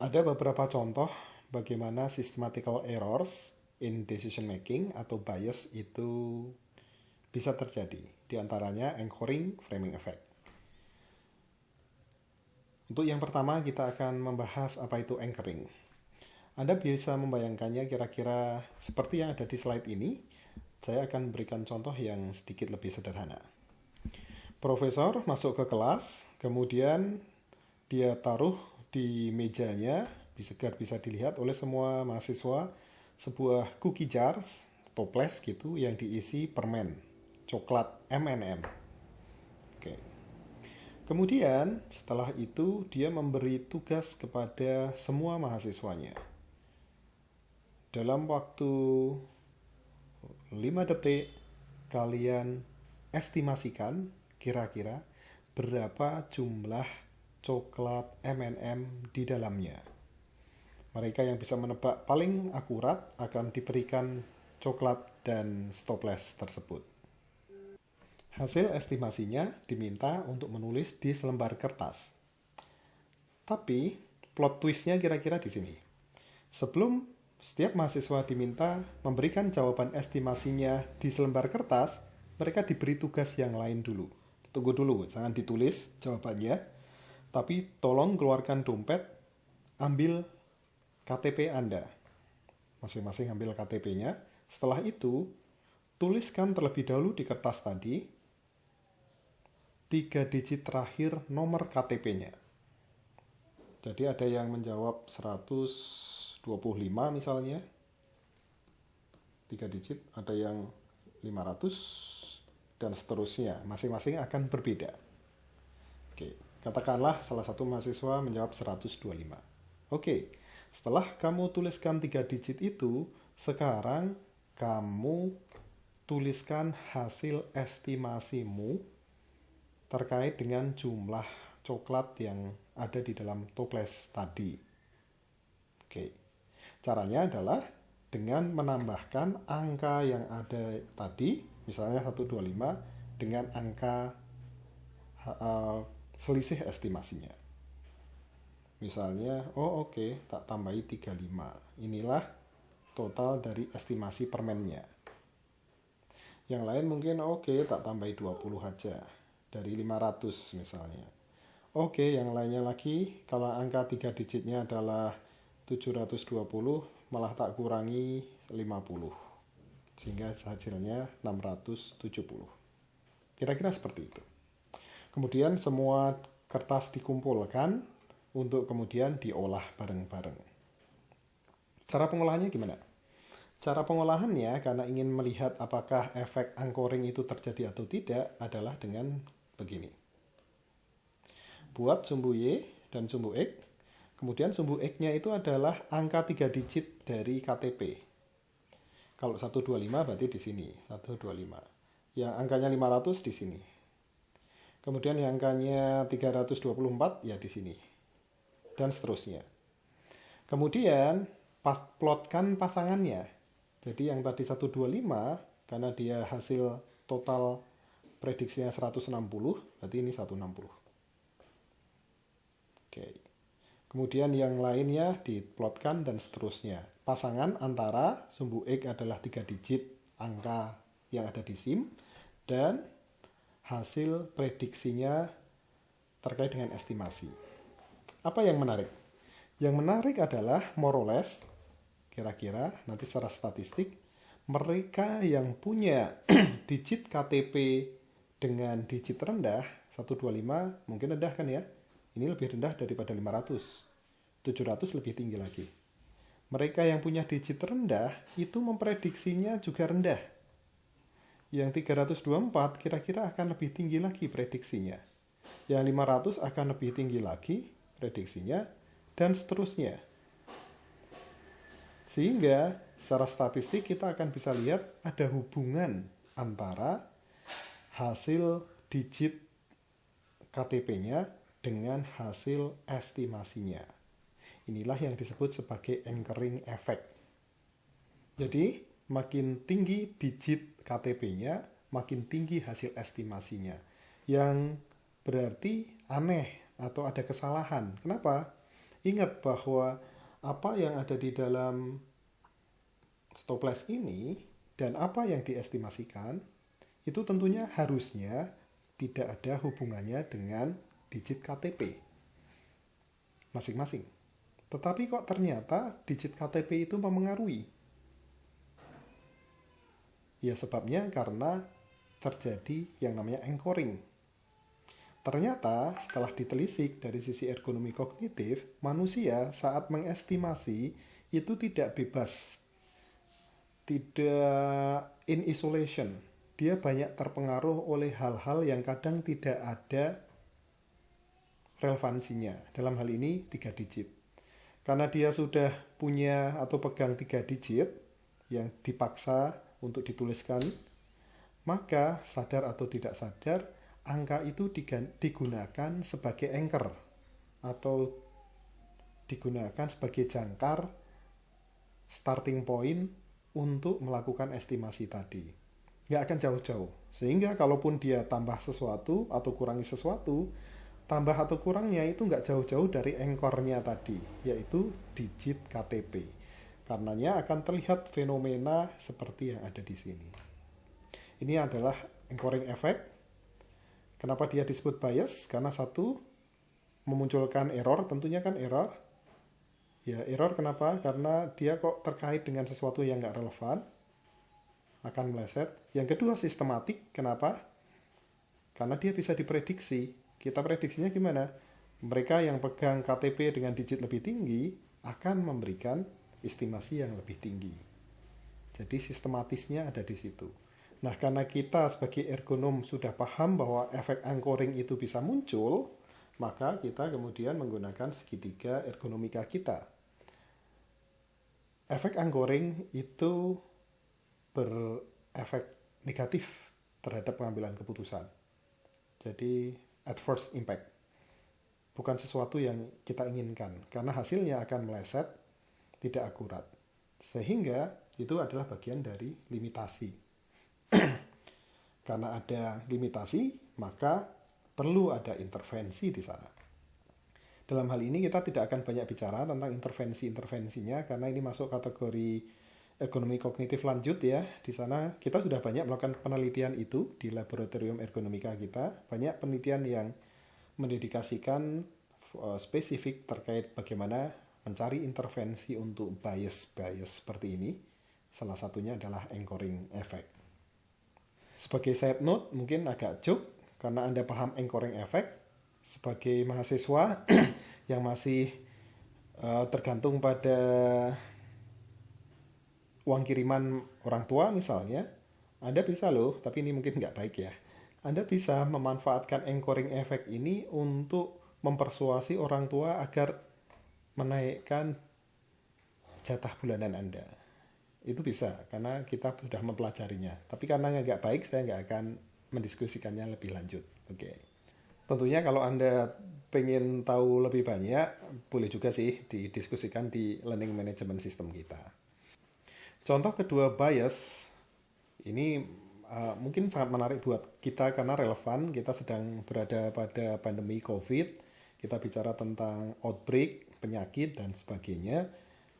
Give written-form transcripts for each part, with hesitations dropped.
Ada beberapa contoh bagaimana systematical errors in decision making atau bias itu bisa terjadi. Di antaranya anchoring, framing effect. Untuk yang pertama kita akan membahas apa itu anchoring. Anda bisa membayangkannya kira-kira seperti yang ada di slide ini. Saya akan berikan contoh yang sedikit lebih sederhana. Profesor masuk ke kelas, kemudian dia taruh di mejanya, bisa dilihat oleh semua mahasiswa, sebuah cookie jars, toples gitu, yang diisi permen, coklat M&M. Oke. Kemudian setelah itu dia memberi tugas kepada semua mahasiswanya. Dalam waktu 5 detik, kalian estimasikan kira-kira berapa jumlah coklat M&M di dalamnya. Mereka yang bisa menebak paling akurat akan diberikan coklat dan stoples tersebut. Hasil estimasinya diminta untuk menulis di selembar kertas. Tapi plot twistnya kira-kira di sini. Sebelum setiap mahasiswa diminta memberikan jawaban estimasinya di selembar kertas, mereka diberi tugas yang lain dulu. Tunggu dulu, jangan ditulis jawabannya. Tapi tolong keluarkan dompet, ambil KTP Anda. Masing-masing ambil KTP-nya. Setelah itu, tuliskan terlebih dahulu di kertas tadi 3 digit terakhir nomor KTP-nya. Jadi ada yang menjawab 125 misalnya, 3 digit, ada yang 500, dan seterusnya. Masing-masing akan berbeda. Oke, katakanlah salah satu mahasiswa menjawab 125. Oke, setelah kamu tuliskan 3 digit itu, sekarang kamu tuliskan hasil estimasimu terkait dengan jumlah coklat yang ada di dalam toples tadi. Oke, caranya adalah dengan menambahkan angka yang ada tadi, misalnya 125, dengan angka selisih estimasinya. Misalnya, tak tambahi 35. Inilah total dari estimasi permennya. Yang lain mungkin tak tambahi 20 aja. Dari 500 misalnya. Yang lainnya lagi, kalau angka 3 digitnya adalah 720, malah tak kurangi 50. Sehingga hasilnya 670. Kira-kira seperti itu. Kemudian semua kertas dikumpulkan untuk kemudian diolah bareng-bareng. Cara pengolahannya gimana? Cara pengolahannya, karena ingin melihat apakah efek anchoring itu terjadi atau tidak, adalah dengan begini. Buat sumbu Y dan sumbu X. Kemudian sumbu X-nya itu adalah angka 3 digit dari KTP. Kalau 125 berarti di sini, 125. Yang angkanya 500 di sini. Kemudian yang angkanya 324 ya di sini. Dan seterusnya. Kemudian plotkan pasangannya. Jadi yang tadi 125, karena dia hasil total prediksinya 160, berarti ini 160. Oke. Kemudian yang lainnya diplotkan dan seterusnya. Pasangan antara sumbu X adalah 3 digit angka yang ada di SIM, dan hasil prediksinya terkait dengan estimasi. Apa yang menarik? Yang menarik adalah more or less, kira-kira nanti secara statistik, mereka yang punya digit KTP dengan digit rendah, 125 mungkin rendah kan ya? Ini lebih rendah daripada 500. 700 lebih tinggi lagi. Mereka yang punya digit rendah itu memprediksinya juga rendah. Yang 324 kira-kira akan lebih tinggi lagi prediksinya. Yang 500 akan lebih tinggi lagi prediksinya, dan seterusnya. Sehingga secara statistik kita akan bisa lihat ada hubungan antara hasil digit KTP-nya dengan hasil estimasinya. Inilah yang disebut sebagai anchoring effect. Jadi, makin tinggi digit KTP-nya, makin tinggi hasil estimasinya. Yang berarti aneh atau ada kesalahan. Kenapa? Ingat bahwa apa yang ada di dalam stop loss ini dan apa yang diestimasikan itu tentunya harusnya tidak ada hubungannya dengan digit KTP masing-masing. Tetapi kok ternyata digit KTP itu memengaruhi? Ya sebabnya karena terjadi yang namanya anchoring. Ternyata setelah ditelisik dari sisi ergonomi kognitif, manusia saat mengestimasi itu tidak bebas, tidak in isolation. Dia banyak terpengaruh oleh hal-hal yang kadang tidak ada relevansinya. Dalam hal ini 3 digit. Karena dia sudah punya atau pegang 3 digit yang dipaksa untuk dituliskan, maka sadar atau tidak sadar, angka itu digunakan sebagai anchor atau digunakan sebagai jangkar starting point untuk melakukan estimasi tadi. Nggak akan jauh-jauh. Sehingga kalaupun dia tambah sesuatu atau kurangi sesuatu, tambah atau kurangnya itu nggak jauh-jauh dari anchornya tadi, yaitu digit KTP. Karenanya akan terlihat fenomena seperti yang ada di sini. Ini adalah anchoring effect. Kenapa dia disebut bias? Karena satu, memunculkan error, tentunya kan error. Ya, error kenapa? Karena dia kok terkait dengan sesuatu yang nggak relevan, akan meleset. Yang kedua, sistematik. Kenapa? Karena dia bisa diprediksi. Kita prediksinya gimana? Mereka yang pegang KTP dengan digit lebih tinggi akan memberikan estimasi yang lebih tinggi. Jadi sistematisnya ada di situ. Nah, karena kita sebagai ergonom sudah paham bahwa efek anchoring itu bisa muncul, maka kita kemudian menggunakan segitiga ergonomika kita. Efek anchoring itu berefek negatif terhadap pengambilan keputusan. Jadi, adverse impact. Bukan sesuatu yang kita inginkan, karena hasilnya akan meleset, tidak akurat. Sehingga itu adalah bagian dari limitasi. Karena ada limitasi, maka perlu ada intervensi di sana. Dalam hal ini kita tidak akan banyak bicara tentang intervensi-intervensinya karena ini masuk kategori ergonomi kognitif lanjut ya. Di sana kita sudah banyak melakukan penelitian itu di laboratorium ergonomika kita. Banyak penelitian yang mendedikasikan spesifik terkait bagaimana mencari intervensi untuk bias-bias seperti ini. Salah satunya adalah anchoring effect. Sebagai side note, mungkin agak joke, karena Anda paham anchoring effect, sebagai mahasiswa yang masih tergantung pada uang kiriman orang tua misalnya, Anda bisa loh, tapi ini mungkin nggak baik ya, Anda bisa memanfaatkan anchoring effect ini untuk mempersuasi orang tua agar menaikkan jatah bulanan Anda. Itu bisa, karena kita sudah mempelajarinya. Tapi karena nggak baik, saya nggak akan mendiskusikannya lebih lanjut. Oke. Tentunya kalau Anda pengen tahu lebih banyak, boleh juga sih didiskusikan di learning management system kita. Contoh kedua bias, ini mungkin sangat menarik buat kita karena relevan. Kita sedang berada pada pandemi COVID. Kita bicara tentang outbreak, penyakit, dan sebagainya.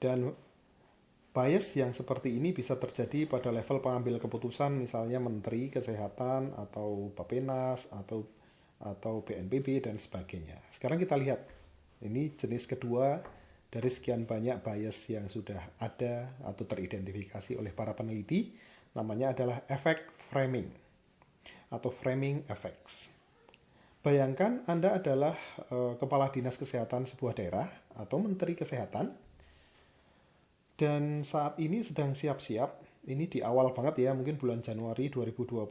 Dan bias yang seperti ini bisa terjadi pada level pengambil keputusan, misalnya Menteri Kesehatan atau Bappenas atau BNPB dan sebagainya. Sekarang kita lihat, ini jenis kedua dari sekian banyak bias yang sudah ada atau teridentifikasi oleh para peneliti, namanya adalah efek framing atau framing effects. Bayangkan Anda adalah kepala dinas kesehatan sebuah daerah atau Menteri Kesehatan, dan saat ini sedang siap-siap, ini di awal banget ya, mungkin bulan Januari 2020,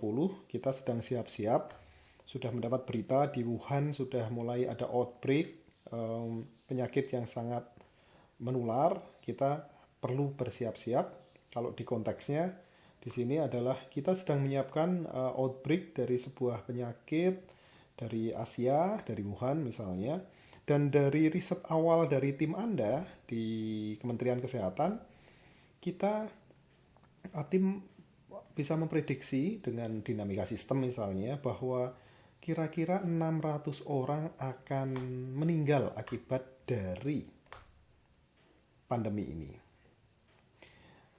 kita sedang siap-siap, sudah mendapat berita di Wuhan sudah mulai ada outbreak, penyakit yang sangat menular, kita perlu bersiap-siap. Kalau di konteksnya, di sini adalah kita sedang menyiapkan outbreak dari sebuah penyakit dari Asia, dari Wuhan misalnya. Dan dari riset awal dari tim Anda di Kementerian Kesehatan, tim bisa memprediksi dengan dinamika sistem misalnya bahwa kira-kira 600 orang akan meninggal akibat dari pandemi ini.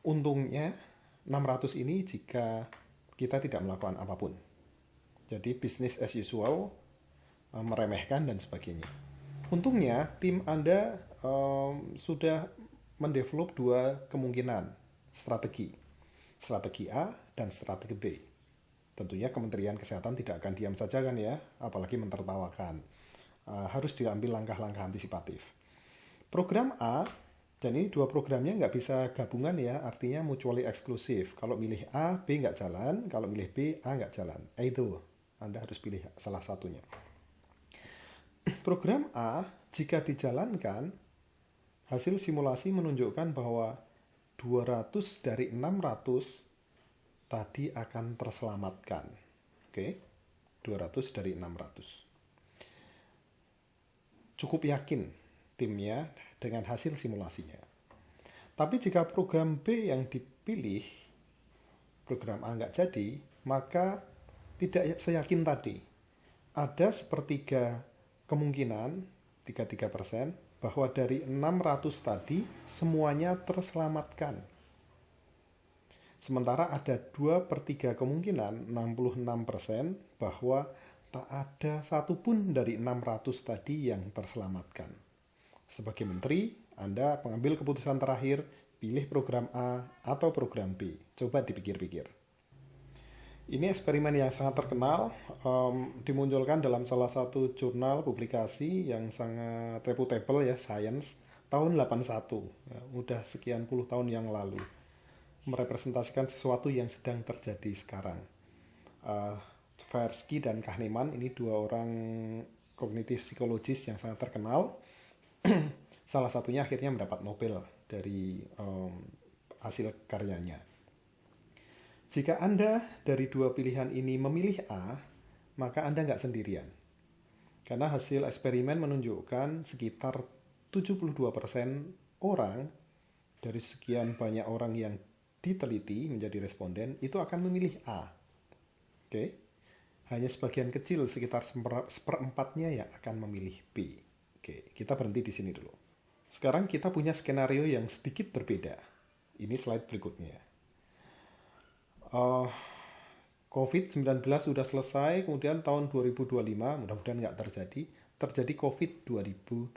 Untungnya 600 ini jika kita tidak melakukan apapun. Jadi business as usual, meremehkan dan sebagainya. Untungnya tim Anda sudah mendevelop dua kemungkinan strategi. Strategi A dan strategi B. Tentunya Kementerian Kesehatan tidak akan diam saja kan ya, apalagi mentertawakan. Harus diambil langkah-langkah antisipatif. Program A, dan ini dua programnya nggak bisa gabungan ya, artinya mutually eksklusif. Kalau milih A, B nggak jalan. Kalau milih B, A nggak jalan. Itu, Anda harus pilih salah satunya. Program A, jika dijalankan, hasil simulasi menunjukkan bahwa 200 dari 600 tadi akan terselamatkan. Oke, 200 dari 600. Cukup yakin timnya dengan hasil simulasinya. Tapi jika program B yang dipilih, program A nggak jadi, maka tidak seyakin tadi. Ada sepertiga kemungkinan, 33%, bahwa dari 600 tadi semuanya terselamatkan. Sementara ada 2/3 kemungkinan, 66%, bahwa tak ada satupun dari 600 tadi yang terselamatkan. Sebagai menteri, Anda mengambil keputusan terakhir, pilih program A atau program B. Coba dipikir-pikir. Ini eksperimen yang sangat terkenal, dimunculkan dalam salah satu jurnal publikasi yang sangat reputable ya, Science, tahun 81, ya, udah sekian puluh tahun yang lalu. Merepresentasikan sesuatu yang sedang terjadi sekarang. Tversky dan Kahneman, ini dua orang kognitif psikologis yang sangat terkenal. Salah satunya akhirnya mendapat Nobel dari hasil karyanya. Jika Anda dari dua pilihan ini memilih A, maka Anda nggak sendirian. Karena hasil eksperimen menunjukkan sekitar 72% orang dari sekian banyak orang yang diteliti menjadi responden itu akan memilih A. Oke? Hanya sebagian kecil, sekitar seperempatnya yang akan memilih B. Oke, kita berhenti di sini dulu. Sekarang kita punya skenario yang sedikit berbeda. Ini slide berikutnya. COVID-19 sudah selesai, kemudian tahun 2025, mudah-mudahan nggak terjadi COVID 2025.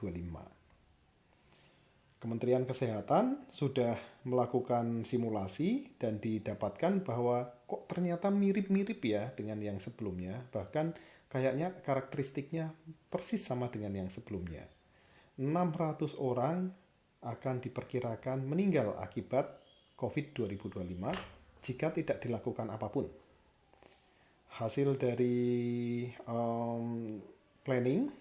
Kementerian Kesehatan sudah melakukan simulasi dan didapatkan bahwa kok ternyata mirip-mirip ya dengan yang sebelumnya, bahkan kayaknya karakteristiknya persis sama dengan yang sebelumnya. 600 orang akan diperkirakan meninggal akibat COVID 2025 jika tidak dilakukan apapun. Hasil dari planning,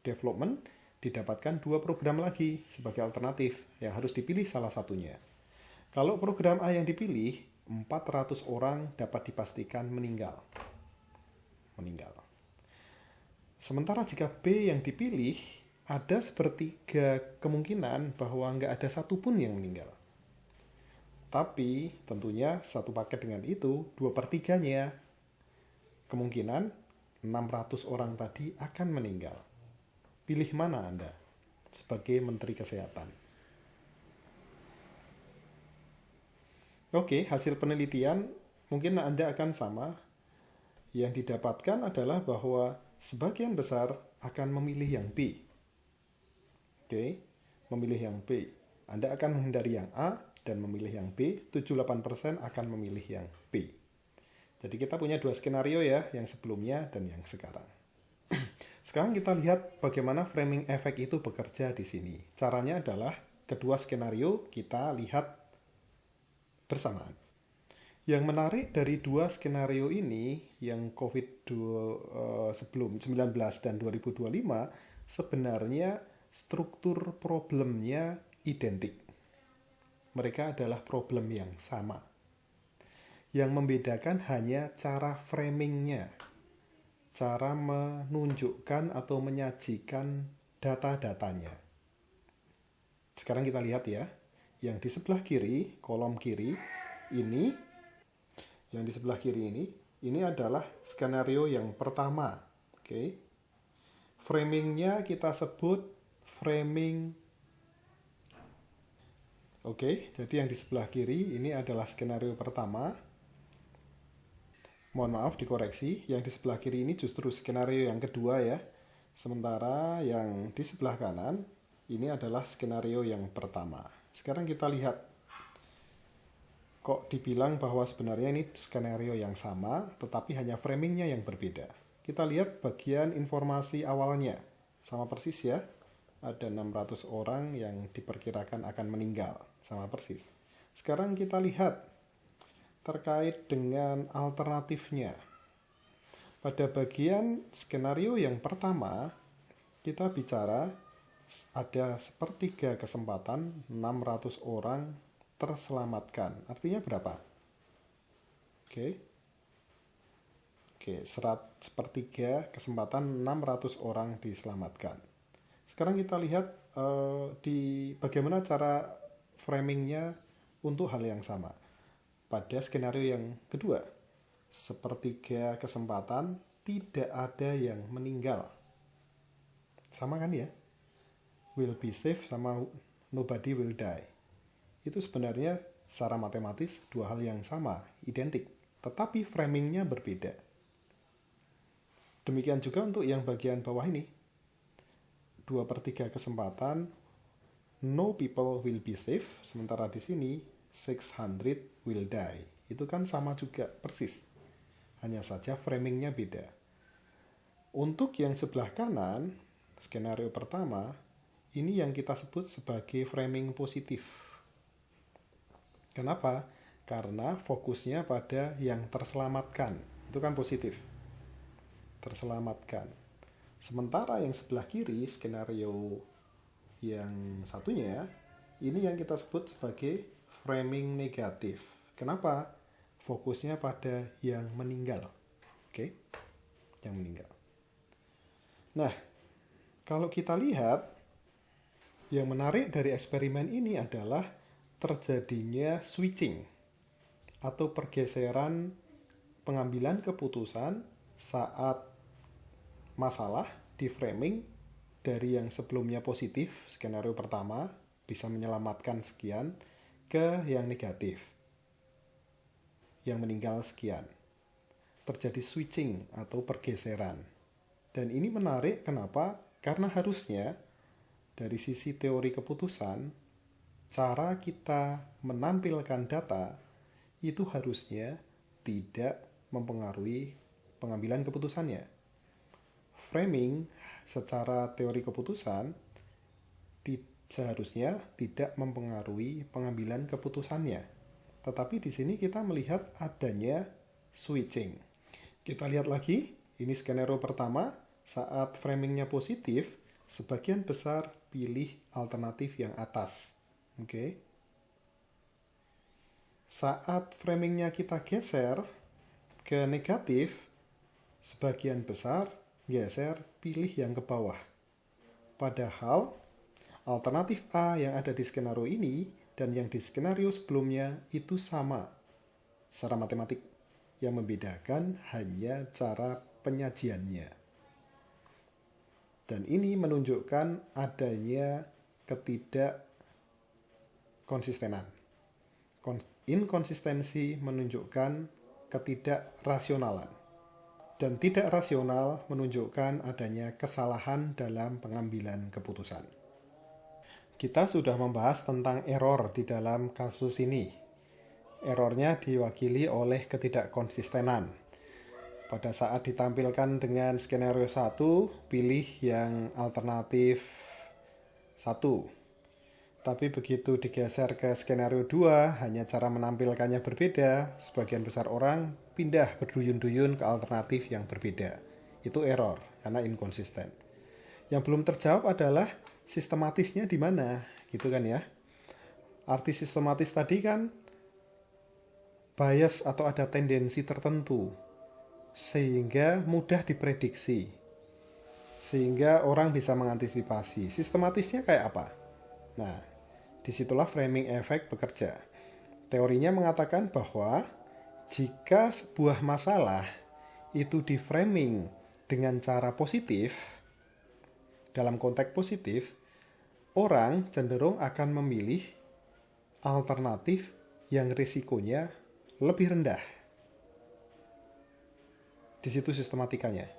development, didapatkan dua program lagi sebagai alternatif yang harus dipilih salah satunya. Kalau program A yang dipilih, 400 orang dapat dipastikan meninggal. Sementara jika B yang dipilih, ada sepertiga kemungkinan bahwa nggak ada satupun yang meninggal. Tapi tentunya satu paket dengan itu, 2/3-nya kemungkinan 600 orang tadi akan meninggal. Pilih mana Anda sebagai Menteri Kesehatan? Oke, hasil penelitian mungkin Anda akan sama. Yang didapatkan adalah bahwa sebagian besar akan memilih yang B. Oke, memilih yang B. Anda akan menghindari yang A dan memilih yang B, 78% akan memilih yang B. Jadi kita punya dua skenario ya, yang sebelumnya dan yang sekarang. Sekarang kita lihat bagaimana framing efek itu bekerja di sini. Caranya adalah kedua skenario kita lihat bersamaan. Yang menarik dari dua skenario ini, yang COVID-19 dan 2025, sebenarnya struktur problemnya identik. Mereka adalah problem yang sama. Yang membedakan hanya cara framingnya, cara menunjukkan atau menyajikan data-datanya. Sekarang kita lihat ya, yang di sebelah kiri, kolom kiri, ini adalah skenario yang pertama. Oke. Framingnya kita sebut framing Oke, jadi yang di sebelah kiri ini adalah skenario pertama. Mohon maaf dikoreksi, yang di sebelah kiri ini justru skenario yang kedua ya. Sementara yang di sebelah kanan ini adalah skenario yang pertama. Sekarang kita lihat kok dibilang bahwa sebenarnya ini skenario yang sama, tetapi hanya framingnya yang berbeda. Kita lihat bagian informasi awalnya. Sama persis ya, ada 600 orang yang diperkirakan akan meninggal. Sama persis. Sekarang kita lihat terkait dengan alternatifnya. Pada bagian skenario yang pertama, kita bicara ada sepertiga kesempatan 600 orang terselamatkan. Artinya berapa? Oke, sepertiga kesempatan 600 orang diselamatkan. Sekarang kita lihat di bagaimana cara framingnya untuk hal yang sama. Pada skenario yang kedua, sepertiga kesempatan tidak ada yang meninggal. Sama kan ya? Will be safe sama nobody will die. Itu sebenarnya secara matematis dua hal yang sama, identik. Tetapi framingnya berbeda. Demikian juga untuk yang bagian bawah ini. 2/3 kesempatan no people will be safe, sementara di sini 600 will die. Itu kan sama juga, persis. Hanya saja framingnya beda. Untuk yang sebelah kanan, skenario pertama, ini yang kita sebut sebagai framing positif. Kenapa? Karena fokusnya pada yang terselamatkan. Itu kan positif. Terselamatkan. Sementara yang sebelah kiri, skenario yang satunya, ini yang kita sebut sebagai framing negatif. Kenapa? Fokusnya pada yang meninggal. Oke? Yang meninggal. Nah, kalau kita lihat, yang menarik dari eksperimen ini adalah terjadinya switching atau pergeseran pengambilan keputusan saat masalah di framing dari yang sebelumnya positif, skenario pertama, bisa menyelamatkan sekian, ke yang negatif, yang meninggal sekian. Terjadi switching atau pergeseran. Dan ini menarik, kenapa? Karena harusnya dari sisi teori keputusan, cara kita menampilkan data itu harusnya tidak mempengaruhi pengambilan keputusannya. Framing secara teori keputusan seharusnya tidak mempengaruhi pengambilan keputusannya. Tetapi di sini kita melihat adanya switching. Kita lihat lagi, ini skenario pertama, saat framingnya positif, sebagian besar pilih alternatif yang atas. Oke. Saat framingnya kita geser ke negatif, sebagian besar geser pilih yang ke bawah. Padahal alternatif A yang ada di skenario ini dan yang di skenario sebelumnya itu sama secara matematik. Yang membedakan hanya cara penyajiannya. Dan ini menunjukkan adanya ketidakkonsistenan. Inkonsistensi menunjukkan ketidakrasionalan. Dan tidak rasional menunjukkan adanya kesalahan dalam pengambilan keputusan. Kita sudah membahas tentang error di dalam kasus ini. Errornya diwakili oleh ketidakkonsistenan. Pada saat ditampilkan dengan skenario 1, pilih yang alternatif 1. Tapi begitu digeser ke skenario 2, hanya cara menampilkannya berbeda, sebagian besar orang pindah berduyun-duyun ke alternatif yang berbeda. Itu error, karena inkonsisten. Yang belum terjawab adalah sistematisnya di mana, gitu kan ya. Arti sistematis tadi kan bias atau ada tendensi tertentu, sehingga mudah diprediksi, sehingga orang bisa mengantisipasi. Sistematisnya kayak apa? Nah, disitulah framing effect bekerja. Teorinya mengatakan bahwa jika sebuah masalah itu di framing dengan cara positif, dalam konteks positif, orang cenderung akan memilih alternatif yang risikonya lebih rendah. Di situ sistematikanya.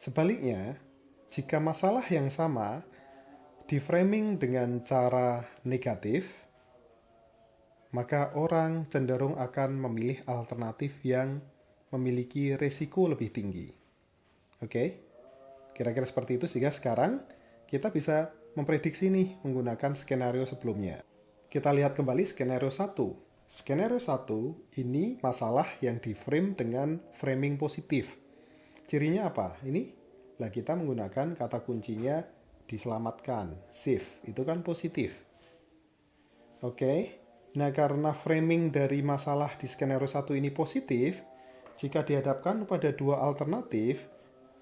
Sebaliknya, jika masalah yang sama di-framing dengan cara negatif, maka orang cenderung akan memilih alternatif yang memiliki risiko lebih tinggi. Oke? Kira-kira seperti itu, sehingga sekarang kita bisa memprediksi nih menggunakan skenario sebelumnya. Kita lihat kembali skenario 1. Skenario 1 ini masalah yang di-frame dengan framing positif. Cirinya apa? Ini lah kita menggunakan kata kuncinya diselamatkan, save. Itu kan positif. Oke. Nah, karena framing dari masalah di skenario 1 ini positif, jika dihadapkan pada dua alternatif,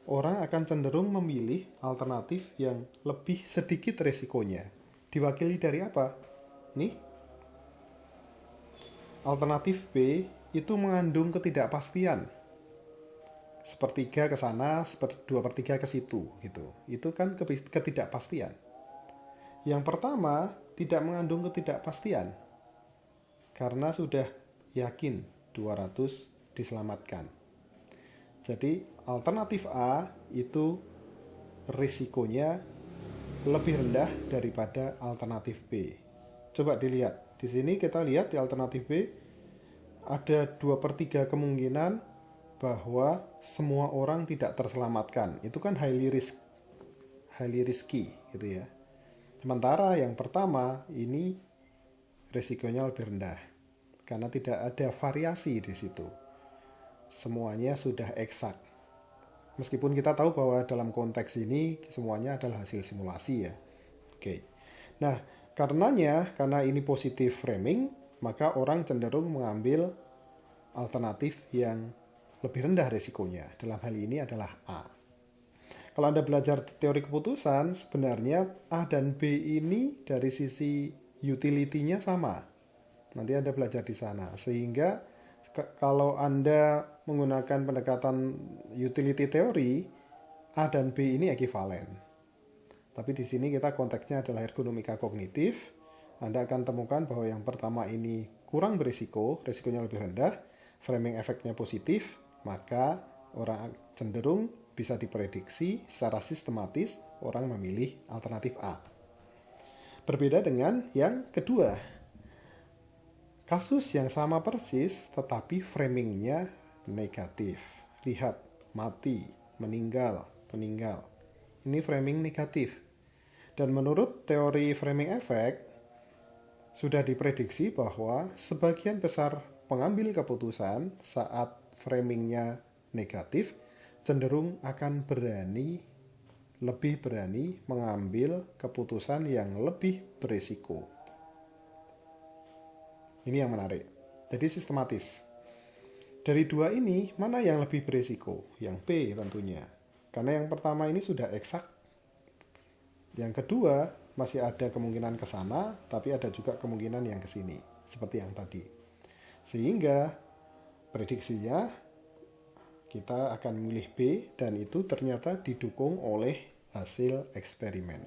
orang akan cenderung memilih alternatif yang lebih sedikit resikonya. Diwakili dari apa? Nih, alternatif B itu mengandung ketidakpastian. Sepertiga ke sana, 2/3 ke situ, gitu. Itu kan ketidakpastian. Yang pertama tidak mengandung ketidakpastian karena sudah yakin 200 diselamatkan. Jadi alternatif A itu risikonya lebih rendah daripada alternatif B. Coba dilihat. Di sini kita lihat di alternatif B ada 2/3 kemungkinan bahwa semua orang tidak terselamatkan. Itu kan highly risky gitu ya. Sementara yang pertama ini risikonya lebih rendah karena tidak ada variasi di situ. Semuanya sudah eksak. Meskipun kita tahu bahwa dalam konteks ini semuanya adalah hasil simulasi ya. Oke. Nah, karena ini positif framing, maka orang cenderung mengambil alternatif yang lebih rendah risikonya. Dalam hal ini adalah A. Kalau Anda belajar teori keputusan, sebenarnya A dan B ini dari sisi utility-nya sama. Nanti Anda belajar di sana. Sehingga kalau Anda menggunakan pendekatan utility teori, A dan B ini ekivalen. Tapi di sini kita konteksnya adalah ergonomika kognitif. Anda akan temukan bahwa yang pertama ini kurang berisiko, risikonya lebih rendah, framing efeknya positif, maka orang cenderung bisa diprediksi secara sistematis orang memilih alternatif A. Berbeda dengan yang kedua. Kasus yang sama persis tetapi framingnya negatif. Lihat, mati, meninggal. Ini framing negatif. Dan menurut teori framing efek, sudah diprediksi bahwa sebagian besar pengambil keputusan saat framingnya negatif cenderung akan lebih berani mengambil keputusan yang lebih berisiko. Ini yang menarik. Jadi sistematis. Dari dua ini, mana yang lebih berisiko? Yang B tentunya. Karena yang pertama ini sudah eksak. Yang kedua, masih ada kemungkinan ke sana, tapi ada juga kemungkinan yang ke sini. Seperti yang tadi. Sehingga prediksinya kita akan memilih B dan itu ternyata didukung oleh hasil eksperimen.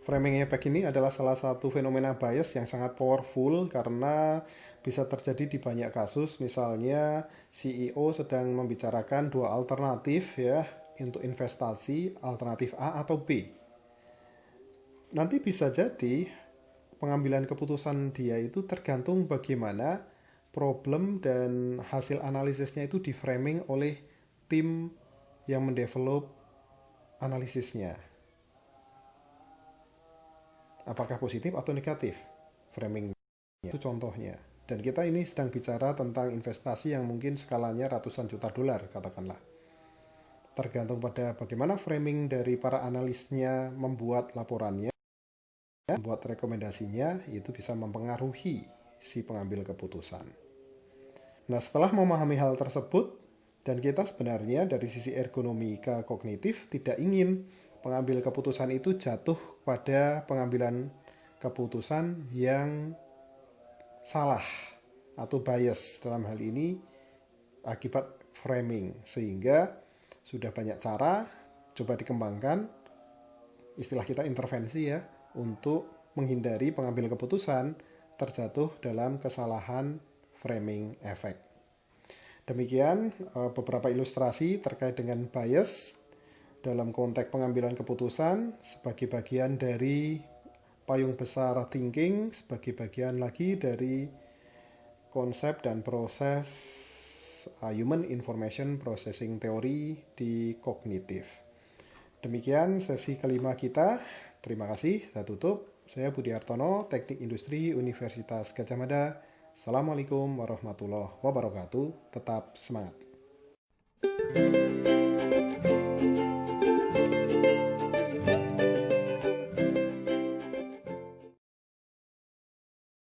Framing effect ini adalah salah satu fenomena bias yang sangat powerful karena bisa terjadi di banyak kasus. Misalnya CEO sedang membicarakan dua alternatif ya untuk investasi, alternatif A atau B. Nanti bisa jadi pengambilan keputusan dia itu tergantung bagaimana problem dan hasil analisisnya itu di-framing oleh tim yang mendevelop analisisnya. Apakah positif atau negatif framingnya? Itu contohnya. Dan kita ini sedang bicara tentang investasi yang mungkin skalanya ratusan juta dolar, katakanlah. Tergantung pada bagaimana framing dari para analisnya membuat laporannya, membuat rekomendasinya, itu bisa mempengaruhi si pengambil keputusan. Nah, setelah memahami hal tersebut, dan kita sebenarnya dari sisi ergonomika kognitif tidak ingin pengambil keputusan itu jatuh pada pengambilan keputusan yang salah atau bias dalam hal ini akibat framing. Sehingga sudah banyak cara, coba dikembangkan, istilah kita intervensi ya, untuk menghindari pengambil keputusan terjatuh dalam kesalahan framing effect. Demikian beberapa ilustrasi terkait dengan bias dalam konteks pengambilan keputusan sebagai bagian dari payung besar thinking, sebagai bagian lagi dari konsep dan proses Human Information Processing Theory di kognitif. Demikian sesi kelima kita. Terima kasih, saya tutup. Saya Budi Hartono, Teknik Industri Universitas Gadjah Mada. Assalamualaikum warahmatullahi wabarakatuh. Tetap semangat.